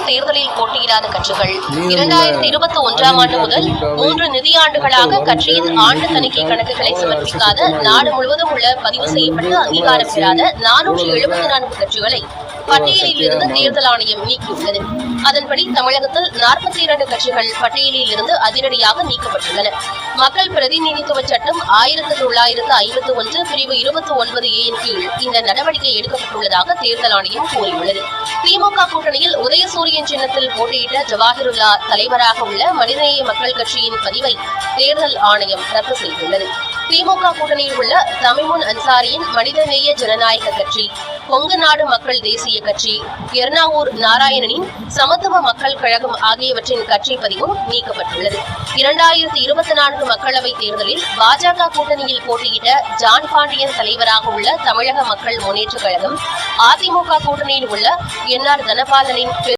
தேர்தலில் போட்டியிடாத கட்சிகள் 2021ஆம் ஆண்டு முதல் 3 நிதியாண்டுகளாக கட்சியின் ஆண்டு தணிக்கை கணக்குகளை சமர்ப்பிக்காத நாடு முழுவதும் உள்ள பதிவு செய்யப்பட்டு அங்கீகாரம் பெறாத 474 கட்சிகளை பட்டியலில் இருந்து தேர்தல் ஆணையம் நீக்கியுள்ளது. அதன்படி தமிழகத்தில் 42 கட்சிகள் பட்டியலில் இருந்து அதிரடியாக நீக்கப்பட்டுள்ளன. மக்கள் பிரதிநிதித்துவ சட்டம் 1951 பிரிவு 29A கீழ் இந்த நடவடிக்கை எடுக்கப்பட்டுள்ளதாக தேர்தல் ஆணையம் கூறியுள்ளது. திமுக கூட்டணியில் உதயசூரியன் சின்னத்தில் போட்டியிட்ட ஜவாஹிருல்லா தலைவராக உள்ள மனிதநேய மக்கள் கட்சியின் பதிவை தேர்தல் ஆணையம் ரத்து செய்துள்ளது. திமுக கூட்டணியில் உள்ள தமிமுன் அன்சாரியின் மனிதநேய ஜனநாயக கட்சி, கொங்கு நாடு மக்கள் தேசிய கட்சி, எர்ணாவூர் நாராயணனின் சமத்துவ மக்கள் கழகம் ஆகியவற்றின் கட்சி பதிவும் நீக்கப்பட்டுள்ளது. 2024 மக்களவை தேர்தலில் பாஜக கூட்டணியில் போட்டியிட்ட ஜான் பாண்டியன் தலைவராக உள்ள தமிழக மக்கள் முன்னேற்ற கழகம், அதிமுக கூட்டணியில் உள்ள NR தனபாலனின்